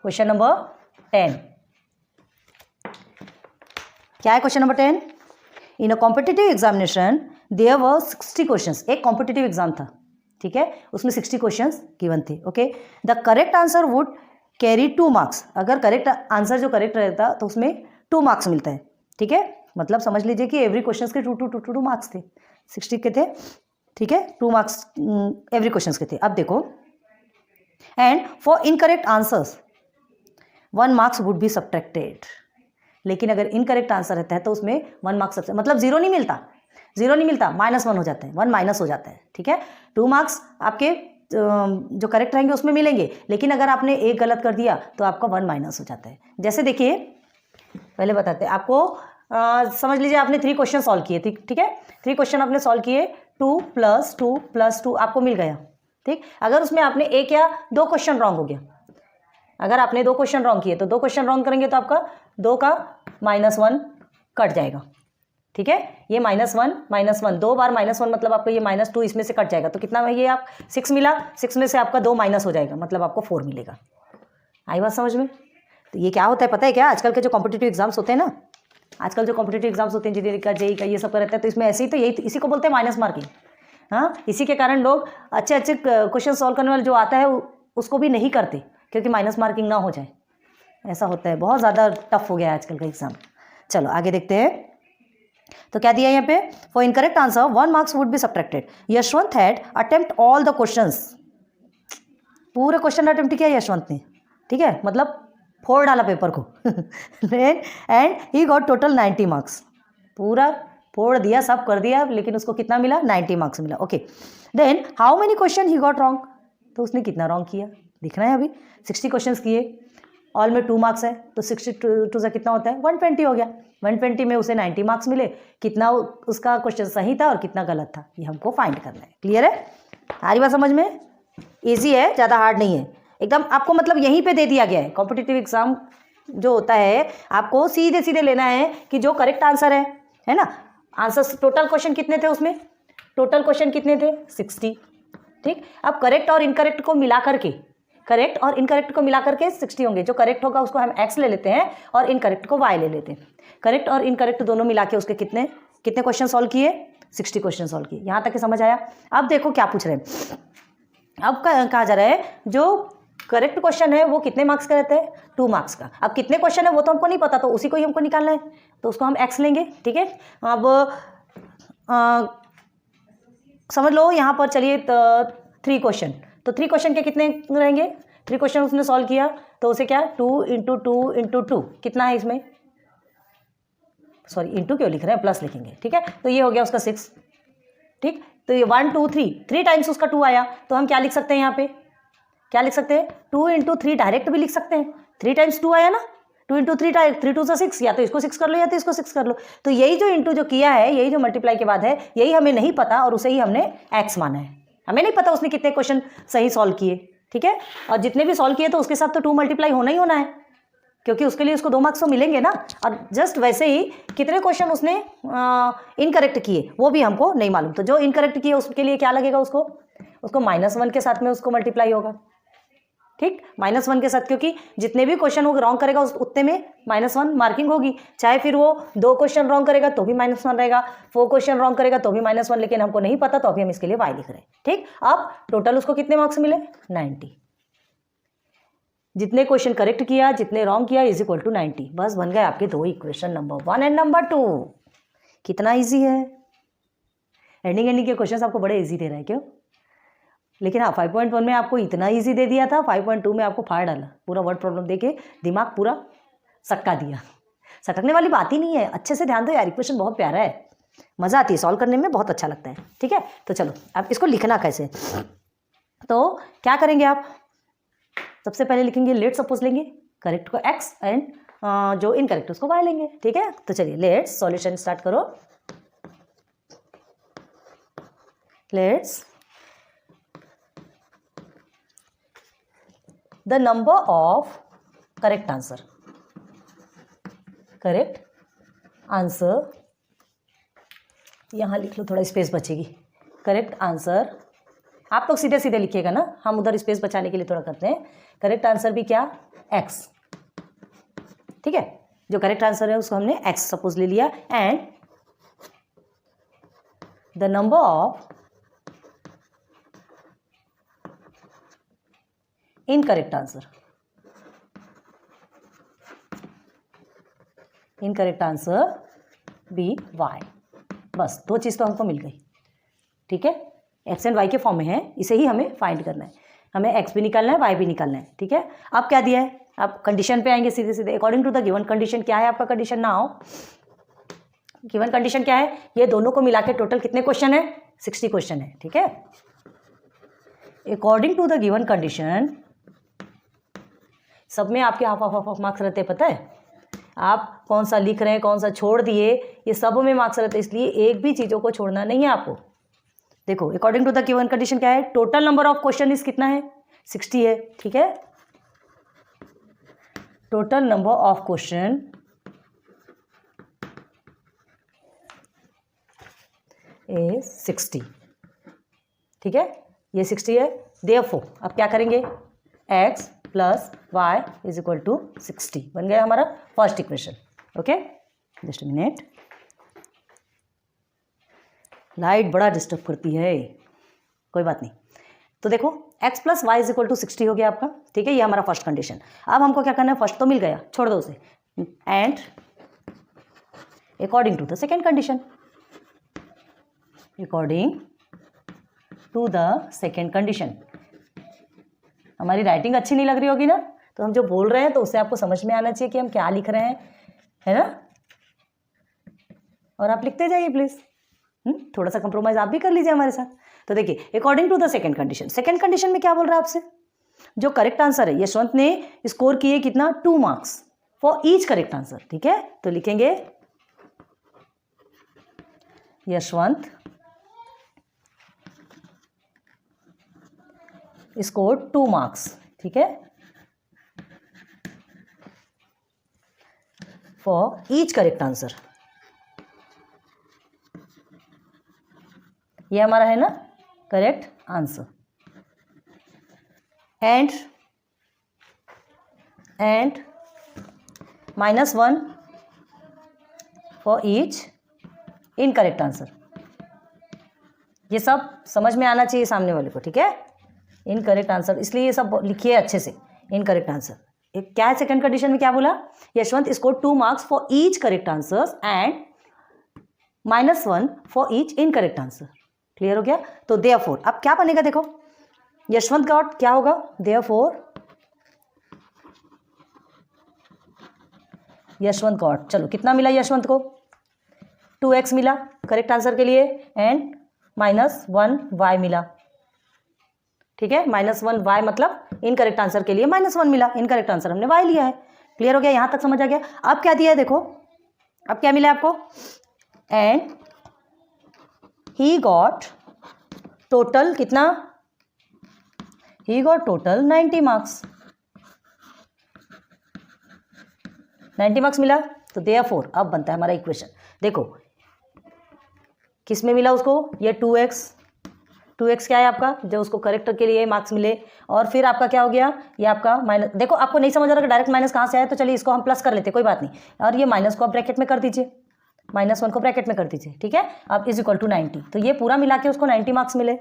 Question number 10 क्या है? Question number 10, in a competitive examination there were 60 questions. एक competitive exam था, ठीक है, उसमें 60 क्वेश्चंस गिवन थे। Okay, the correct answer would carry 2 marks. अगर करेक्ट आंसर जो करेक्ट रहता तो उसमें 2 मार्क्स मिलता है, ठीक है। मतलब समझ लीजिए कि एवरी क्वेश्चन के 2 मार्क्स थे, 60 के थे, ठीक है, 2 मार्क्स एवरी क्वेश्चन के थे। अब देखो, and for incorrect answers 1 marks would be subtracted. लेकिन अगर इनकरेक्ट आंसर रहता है तो उसमें 1 मार्क्स सबसे, मतलब जीरो नहीं मिलता, -1 हो जाता है, 1 माइनस हो जाता है, ठीक है। 2 मार्क्स आपके जो करेक्ट रहेंगे उसमें मिलेंगे, लेकिन अगर आपने एक गलत कर दिया तो आपका 1 माइनस हो जाता है। जैसे देखिए, पहले बताते हैं आपको, समझ लीजिए आपने 3 क्वेश्चन सॉल्व किए, ठीक है, 3 क्वेश्चन आपने सॉल्व किए, 2 + 2 + 2 आपको मिल गया, ठीक। अगर उसमें आपने एक या 2 क्वेश्चन रॉन्ग हो गया, अगर आपने 2 क्वेश्चन रॉन्ग किए तो 2 क्वेश्चन रॉन्ग करेंगे तो आपका 2 का -1 कट जाएगा, ठीक है। ये -1 2 बार -1 मतलब आपको ये -2 इसमें से कट जाएगा, तो कितना है ये? आप 6 मिला, 6 में से आपका 2 माइनस हो जाएगा, मतलब आपको 4 मिलेगा। आई बात समझ में? तो ये क्या होता है पता है क्या? आजकल के जो कॉम्पिटिटिव एग्जाम्स होते हैं ना, आजकल जो कॉम्पिटिटिव एग्जाम्स होते हैं, इंजीनियरिंग का, जेईई का, ये सब का रहता है, तो इसमें ऐसे ही, तो यही इसी को बोलते हैं माइनस मार्किंग। हाँ, इसी के कारण लोग अच्छे क्वेश्चन सॉल्व करने वाले जो आता है उसको भी नहीं करते, क्योंकि माइनस मार्किंग ना हो जाए। ऐसा होता है, बहुत ज़्यादा टफ हो गया है आजकल का एग्जाम। चलो आगे देखते हैं। तो क्या दिया यहाँ पे? For incorrect answer 1 marks would be subtracted. Yashwant had attempt all the questions. पूरे क्वेश्चन अटेम्प्ट किया यशवंत ने, ठीक है, मतलब फोड़ डाला पेपर को and he got total 90 marks. पूरा फोड़ दिया, सब कर दिया, लेकिन उसको कितना मिला? 90 मार्क्स मिला। Okay, then how many question he got wrong? तो उसने कितना रॉन्ग किया दिखना है। अभी 60 क्वेश्चन किए, ऑल में 2 मार्क्स है, तो 62 से कितना होता है? 120 हो गया। 120 में उसे 90 मार्क्स मिले। कितना उसका क्वेश्चन सही था और कितना गलत था, ये हमको फाइंड करना है। क्लियर है? सारी बात समझ में? ईजी है, ज़्यादा हार्ड नहीं है एकदम। आपको मतलब यहीं पे दे दिया गया है। कॉम्पिटिटिव एग्जाम जो होता है, आपको सीधे सीधे लेना है कि जो करेक्ट आंसर है ना। आंसर टोटल क्वेश्चन कितने थे उसमें? टोटल क्वेश्चन कितने थे? 60, ठीक। अब करेक्ट और इनकरेक्ट को मिला करके, 60 होंगे। जो करेक्ट होगा उसको हम x ले लेते हैं और इनकरेक्ट को y ले लेते हैं। करेक्ट और इनकरेक्ट दोनों मिला के उसके कितने क्वेश्चन सॉल्व किए? 60 क्वेश्चन सॉल्व किए। यहाँ तक के समझ आया? अब देखो क्या पूछ रहे हैं। अब कहा जा रहा है जो करेक्ट क्वेश्चन है वो कितने मार्क्स का रहता है? 2 मार्क्स का। अब कितने क्वेश्चन है वो तो हमको नहीं पता, तो उसी को ही हमको निकालना है, तो उसको हम x लेंगे, ठीक है। अब समझ लो यहाँ पर, चलिए 3 क्वेश्चन, तो 3 क्वेश्चन के कितने रहेंगे? 3 क्वेश्चन उसने सॉल्व किया, तो उसे क्या? 2 × 2 × 2 कितना है इसमें? सॉरी, इंटू क्यों लिख रहे हैं, प्लस लिखेंगे, ठीक है। तो ये हो गया उसका 6, ठीक। तो ये 1 2 3 टाइम्स उसका 2 आया, तो हम क्या लिख सकते हैं यहाँ पे? क्या लिख सकते हैं? 2 × 3 डायरेक्ट भी लिख सकते हैं। 3 टाइम्स 2 आया ना, 2 × 3 3 2 6, या तो इसको 6 कर लो या तो इसको 6 कर लो। तो यही जो इंटू जो किया है, यही जो मल्टीप्लाई के बाद है, यही हमें नहीं पता और उसे ही हमने x माना है। हमें नहीं पता उसने कितने क्वेश्चन सही सॉल्व किए, ठीक है। और जितने भी सॉल्व किए तो उसके साथ तो 2 मल्टीप्लाई होना ही होना है, क्योंकि उसके लिए उसको 2 मार्क्स तो मिलेंगे ना। और जस्ट वैसे ही कितने क्वेश्चन उसने इनकरेक्ट किए वो भी हमको नहीं मालूम, तो जो इनकरेक्ट किए उसके लिए क्या लगेगा? उसको -1 के साथ में उसको मल्टीप्लाई होगा, ठीक। -1 के साथ, क्योंकि जितने भी क्वेश्चन वो रॉन्ग करेगा उतने में -1 मार्किंग होगी। चाहे फिर वो 2 क्वेश्चन रॉन्ग करेगा तो भी -1 रहेगा, 4 क्वेश्चन रॉन्ग करेगा तो भी -1, लेकिन हमको नहीं पता तो अभी हम इसके लिए y लिख रहे हैं, ठीक। अब टोटल उसको कितने मार्क्स मिले? 90। जितने क्वेश्चन करेक्ट किया, जितने रॉन्ग किया, = 90। बस बन गए आपके 2 इक्वेशन, नंबर 1 एंड नंबर 2। कितना ईजी है। एंडिंग के क्वेश्चन आपको बड़े ईजी दे रहा है, क्यों? लेकिन हाँ, 5.1 में आपको इतना ईजी दे दिया था, 5.2 में आपको फाड़ डाला। पूरा वर्ड प्रॉब्लम देके दिमाग पूरा सटका दिया। सटकने वाली बात ही नहीं है, अच्छे से ध्यान दो यार, इक्वेशन बहुत प्यारा है, मज़ा आती है सॉल्व करने में, बहुत अच्छा लगता है, ठीक है। तो चलो अब इसको लिखना कैसे, तो क्या करेंगे आप? सबसे पहले लिखेंगे, लेट सपोज लेंगे करेक्ट को x एंड जो इनकरेक्ट उसको y लेंगे, ठीक है। तो चलिए लेट्स सॉल्यूशन स्टार्ट करो। Let's the number of correct answer, यहाँ लिख लो, थोड़ा स्पेस बचेगी। करेक्ट आंसर आप लोग सीधे सीधे लिखिएगा ना, हम उधर स्पेस बचाने के लिए थोड़ा करते हैं। करेक्ट आंसर भी क्या, x, ठीक है, जो करेक्ट आंसर है उसको हमने x सपोज ले लिया। And the number of incorrect answer, incorrect answer be y। बस दो चीज़ तो हमको मिल गई, ठीक है, x एंड y के फॉर्म में है, इसे ही हमें फाइंड करना है। हमें x भी निकालना है, y भी निकालना है, ठीक है। अब क्या दिया है, आप कंडीशन पे आएंगे सीधे सीधे। According to the given condition, क्या है आपका कंडीशन नाउ, गिवन कंडीशन क्या है, ये दोनों को मिला के टोटल कितने क्वेश्चन है, 60 क्वेश्चन है, ठीक है। According to the given condition, सब में आपके हाफ मार्क्स रहते हैं, पता है, आप कौन सा लिख रहे हैं, कौन सा छोड़ दिए, ये सब में मार्क्स रहते हैं, इसलिए एक भी चीज़ों को छोड़ना नहीं है आपको। देखो according to the given condition क्या है, total number of question is कितना है, 60 है, ठीक है। Total number of question is 60, ठीक है, ये 60 है। देयरफॉर अब क्या करेंगे, x plus y is equal to 60 बन गया हमारा first equation. Okay, just minute, light बड़ा डिस्टर्ब करती है, कोई बात नहीं। तो देखो x plus y is equal to 60 हो गया आपका, ठीक है, ये हमारा फर्स्ट कंडीशन। अब हमको क्या करना है, फर्स्ट तो मिल गया, छोड़ दो उसे। And according to the second condition, according to the second condition. हमारी राइटिंग अच्छी नहीं लग रही होगी ना, तो हम जो बोल रहे हैं तो उससे आपको समझ में आना चाहिए कि हम क्या लिख रहे हैं, है ना। और आप लिखते जाइए प्लीज, थोड़ा सा कंप्रोमाइज आप भी कर लीजिए हमारे साथ। तो देखिए according to the second condition, second condition में क्या बोल रहा है आपसे, जो करेक्ट आंसर है, यशवंत ने स्कोर किए कितना, 2 marks for each correct answer, ठीक है। तो लिखेंगे यशवंत स्कोर 2 मार्क्स, ठीक है, फॉर ईच करेक्ट आंसर। ये हमारा है ना correct answer. And -1 for each incorrect answer. ये सब समझ में आना चाहिए सामने वाले को, ठीक है। इनकरेक्ट आंसर, इसलिए ये सब लिखिए अच्छे से, इनकरेक्ट आंसर। एक क्या है सेकंड कंडीशन में, क्या बोला, Yashwant score 2 marks for each correct answers and -1 for each incorrect answer. Clear हो गया। तो देयरफॉर अब क्या बनेगा, देखो यशवंत गॉट क्या होगा, देयरफॉर यशवंत गॉट, चलो कितना मिला यशवंत को, 2x मिला करेक्ट आंसर के लिए एंड -1 y मिला, ठीक है। -1 y मतलब इनकरेक्ट आंसर के लिए -1 मिला, इनकरेक्ट आंसर हमने y लिया है। क्लियर हो गया, यहां तक समझ आ गया। अब क्या दिया है, देखो अब क्या मिला आपको, एंड ही गॉट टोटल कितना, he got total 90 marks, 90 marks मिला। तो देयरफॉर अब बनता है हमारा इक्वेशन, देखो किस में मिला उसको, ये 2x क्या है आपका, जो उसको करेक्टर के लिए मार्क्स मिले, और फिर आपका क्या हो गया, ये आपका माइनस। देखो आपको नहीं समझ आ रहा कि डायरेक्ट माइनस कहाँ से आया, तो चलिए इसको हम प्लस कर लेते, कोई बात नहीं। और ये माइनस को आप ब्रैकेट में कर दीजिए, -1 को ब्रैकेट में कर दीजिए, ठीक है। अब इज इक्वल टू 90, तो ये पूरा मिला के उसको 90 मार्क्स मिले।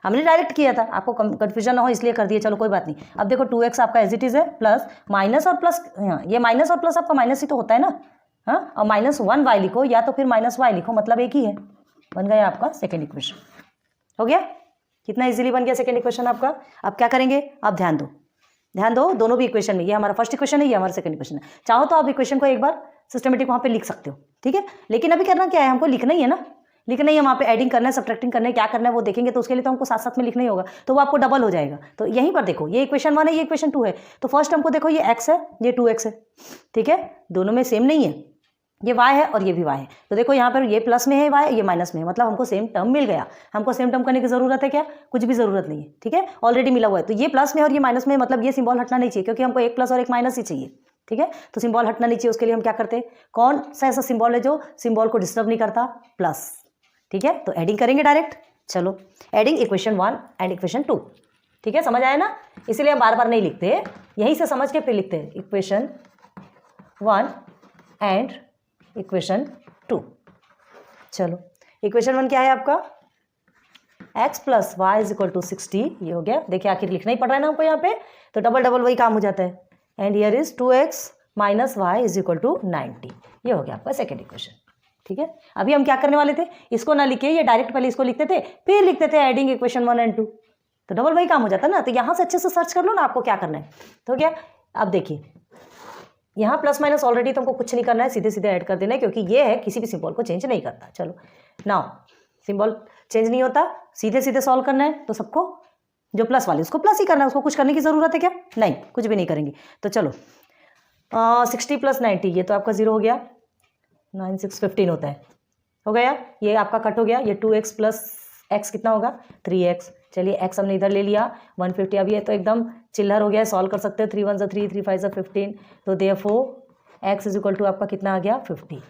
हमने डायरेक्ट किया था, आपको कंफ्यूजन ना हो इसलिए कर दिए, चलो कोई बात नहीं। अब देखो 2x आपका एज इट इज है, प्लस माइनस और प्लस, हाँ ये माइनस और प्लस आपका माइनस ही तो होता है ना, हाँ। और -1 y लिखो या तो फिर -y लिखो, मतलब एक ही है। बन गया आपका सेकेंड इक्वेशन, हो गया। कितना इजीली बन गया सेकेंड इक्वेशन आपका। अब क्या करेंगे, आप ध्यान दो दोनों भी इक्वेशन में, ये हमारा फर्स्ट इक्वेशन है, ये हमारा सेकंड इक्वेशन है। चाहो तो आप इक्वेशन को एक बार सिस्टमेटिक वहाँ पे लिख सकते हो, ठीक है। लेकिन अभी करना क्या है, हमको लिखना ही है ना, लिखना ही है, वहाँ पे एडिंग करना है, सब्ट्रैक्टिंग करना है, क्या करना है वो देखेंगे, तो उसके लिए तो हमको साथ साथ में लिखना ही होगा, तो वो आपको डबल हो जाएगा। तो यहीं पर देखो, ये इक्वेशन 1 है, ये इक्वेशन 2 है। तो फर्स्ट हमको देखो ये x है, ये 2x है, ठीक है, दोनों में सेम नहीं है, ये y है और ये भी y है। तो देखो यहाँ पर ये प्लस में है y, ये माइनस में है, मतलब हमको सेम टर्म मिल गया। हमको सेम टर्म करने की जरूरत है क्या, कुछ भी जरूरत नहीं है, ठीक है, ऑलरेडी मिला हुआ है। तो ये प्लस में और ये माइनस में, मतलब ये सिंबल हटना नहीं चाहिए, क्योंकि हमको एक प्लस और एक माइनस ही चाहिए, ठीक है। तो सिंबल हटना नहीं चाहिए, उसके लिए हम क्या करते हैं, कौन सा ऐसा सिंबल है जो सिंबल को डिस्टर्ब नहीं करता, प्लस, ठीक है। तो एडिंग करेंगे डायरेक्ट, चलो एडिंग इक्वेशन 1 एंड इक्वेशन 2, ठीक है, समझ आया ना, इसीलिए हम बार बार नहीं लिखते, यहीं से समझ के फिर लिखते हैं इक्वेशन 1 एंड इक्वेशन 2। चलो इक्वेशन 1 क्या है आपका, x plus y is equal to 60, ये हो गया, देखिए आखिर लिखना ही पड़ रहा है ना हमको यहाँ पे, तो डबल डबल वही काम हो जाता है, and here is 2x minus y is equal to 90, ये हो गया आपका सेकेंड इक्वेशन, ठीक है। अभी हम क्या करने वाले थे, इसको ना लिखे, ये डायरेक्ट पहले इसको लिखते थे, फिर लिखते थे एडिंग इक्वेशन 1 एंड 2, तो डबल वही काम हो जाता है ना, तो यहाँ से अच्छे से सर्च कर लो ना आपको क्या करना है, तो क्या, अब देखिए यहाँ प्लस माइनस ऑलरेडी तुमको कुछ नहीं करना है, सीधे सीधे ऐड कर देना है, क्योंकि ये है किसी भी सिंबल को चेंज नहीं करता। चलो नाउ सिंबल चेंज नहीं होता, सीधे सीधे सॉल्व करना है, तो सबको जो प्लस वाले उसको प्लस ही करना है, उसको कुछ करने की ज़रूरत है क्या, नहीं, कुछ भी नहीं करेंगे। तो चलो 60 प्लस 90, ये तो आपका 0 हो गया, 9 6 15 होता है, हो गया, ये आपका कट हो गया, ये 2x प्लस x कितना होगा 3x, चलिए x हमने इधर ले लिया 150, अब ये तो एकदम चिल्लर हो गया, सॉल्व कर सकते हैं, 3 1 3 3 5 15, तो therefore x is equal to आपका कितना आ गया 50,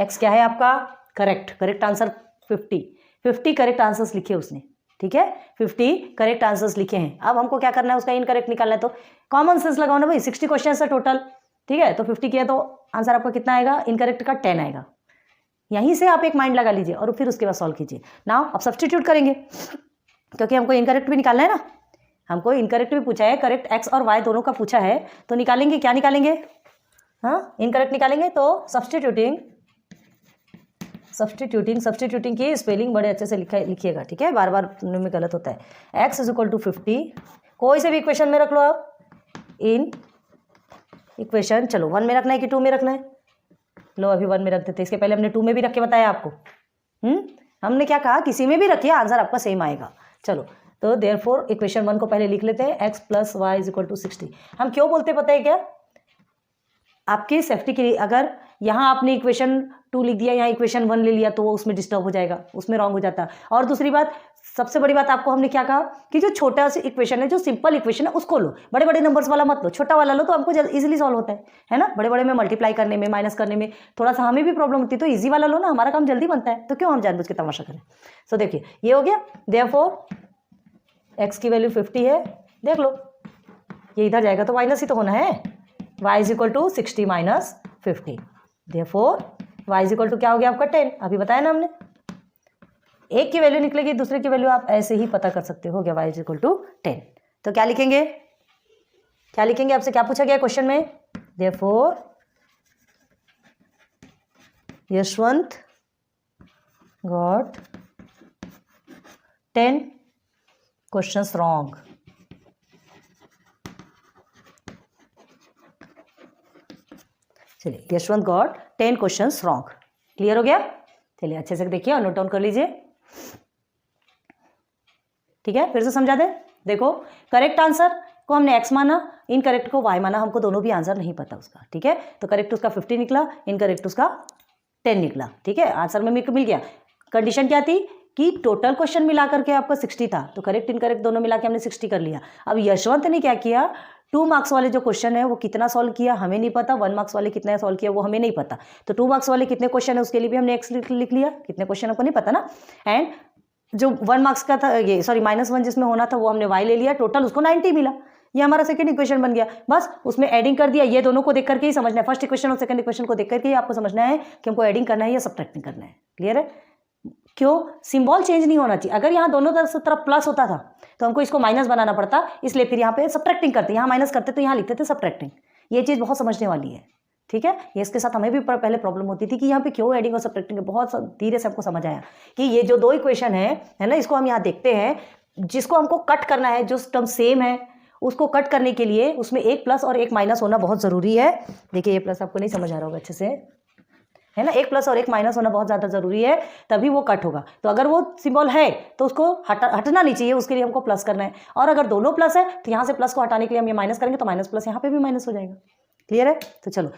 x क्या है आपका करेक्ट आंसर 50 करेक्ट आंसर्स लिखे उसने, ठीक है, 50 करेक्ट आंसर्स लिखे हैं। अब हमको क्या करना है, उसका इनकरेक्ट निकालना है, तो कॉमन सेंस लगाओ ना भाई, 60 क्वेश्चन है टोटल, ठीक है, तो 50 किया तो आंसर आपका कितना आएगा, इनकरेक्ट का 10 आएगा, यहीं से आप एक माइंड लगा लीजिए और फिर उसके बाद सॉल्व कीजिए। नाउ अब सब्स्टिट्यूट करेंगे, क्योंकि हमको इनकरेक्ट भी निकालना है ना, हमको इनकरेक्ट भी पूछा है, करेक्ट एक्स और वाई दोनों का पूछा है, तो निकालेंगे, क्या निकालेंगे, हाँ इनकरेक्ट निकालेंगे, तो सब्स्टिट्यूटिंग की स्पेलिंग बड़े अच्छे से लिखिएगा, ठीक है, बार बार में गलत होता है। x इज इक्वल टू 50, कोई से भी इक्वेशन में रख लो आप, इन इक्वेशन, चलो 1 में रखना है कि 2 में रखना है, लो अभी 1 में रख देते, इसके पहले हमने 2 में भी रख के बताया आपको, हमने क्या कहा, किसी में भी रखिए आंसर आपका सेम आएगा। चलो तो देयरफॉर इक्वेशन 1 को पहले लिख लेते हैं, x plus y is equal to 60, हम क्यों बोलते पता है क्या, आपकी सेफ्टी के लिए, अगर यहाँ आपने इक्वेशन 2 लिख दिया, यहाँ इक्वेशन 1 ले लिया, तो वो उसमें डिस्टर्ब हो जाएगा, उसमें रॉन्ग हो जाता। और दूसरी बात, सबसे बड़ी बात आपको हमने क्या कहा कि जो छोटा सा इक्वेशन है, जो सिंपल इक्वेशन है उसको लो, बड़े बड़े नंबर्स वाला मत लो, छोटा वाला लो, तो हमको इजीली सॉल्व होता है ना, बड़े बड़े में मल्टीप्लाई करने में, माइनस करने में थोड़ा सा हमें भी प्रॉब्लम होती है, तो ईजी वाला लो ना, हमारा काम जल्दी बनता है, तो क्यों हम जानबूझ के तमाशा करें। सो देखिए ये हो गया, देयरफॉर x की वैल्यू 50 है, देख लो ये इधर जाएगा तो माइनस ही तो होना है, y is equal to 60 minus 50, therefore y is equal to क्या हो गया आपका 10, अभी बताया ना हमने, एक की वैल्यू निकलेगी, दूसरे की वैल्यू आप ऐसे ही पता कर सकते हो, गया y इज इक्वल टू 10, तो क्या लिखेंगे, आपसे क्या पूछा गया क्वेश्चन में, therefore Yashwant got 10 questions wrong, चलिए Yashwant got 10 questions wrong, clear हो गया, चलिए अच्छे से देखिए और नोट डाउन कर लीजिए, ठीक है, फिर से समझा दे, देखो करेक्ट आंसर को हमने x माना, इनकरेक्ट को y माना, हमको दोनों भी आंसर नहीं पता उसका, ठीक है, तो करेक्ट उसका 50 निकला, इनकरेक्ट उसका 10 निकला, ठीक है, आंसर में मिल गया। कंडीशन क्या थी कि टोटल क्वेश्चन मिला करके आपका 60 था, तो करेक्ट इनकरेक्ट दोनों मिला के हमने 60 कर लिया। अब यशवंत ने क्या किया, 2 मार्क्स वाले जो क्वेश्चन है वो कितना सॉल्व किया हमें नहीं पता, 1 मार्क्स वाले कितना सॉल्व किया वो हमें नहीं पता, तो 2 मार्क्स वाले कितने क्वेश्चन है उसके लिए भी हमने x लिख लिया, कितने क्वेश्चन हमको नहीं पता ना, एंड जो 1 मार्क्स का था, ये सॉरी -1 जिसमें होना था वो हमने y ले लिया, टोटल उसको 90 मिला, ये हमारा सेकंड इक्वेशन बन गया, बस उसमें एडिंग कर दिया, ये दोनों को देख करके ही समझना है, फर्स्ट इक्वेशन और सेकंड इक्वेशन को देख करके ही आपको समझना है कि हमको एडिंग करना है या सब्ट्रैक्टिंग करना है, क्लियर है, क्यों, सिंबल चेंज नहीं होना चाहिए, अगर यहाँ दोनों तरफ प्लस होता था तो हमको इसको माइनस बनाना पड़ता, इसलिए फिर यहाँ पे सब्ट्रैक्टिंग करते, यहाँ माइनस करते तो यहाँ लिखते थे सब्ट्रैक्टिंग, ये चीज़ बहुत समझने वाली है, ठीक है, ये इसके साथ हमें भी पहले प्रॉब्लम होती थी कि यहाँ पे क्यों एडिंग और सब्ट्रैक्टिंग है, बहुत धीरे से हमको समझ आया कि ये जो 2 इक्वेशन है ना, इसको हम यहाँ देखते हैं, जिसको हमको कट करना है, जो टर्म सेम है उसको कट करने के लिए उसमें एक प्लस और एक माइनस होना बहुत ज़रूरी है। देखिए ये प्लस आपको नहीं समझ आ रहा होगा अच्छे से, है ना, एक प्लस और एक माइनस होना बहुत ज़्यादा ज़रूरी है, तभी वो कट होगा, तो अगर वो सिंबल है तो उसको हटना नहीं चाहिए, उसके लिए हमको प्लस करना है, और अगर दोनों प्लस है तो यहाँ से प्लस को हटाने के लिए हम ये माइनस करेंगे, तो माइनस प्लस यहाँ पे भी माइनस हो जाएगा, क्लियर है, तो चलो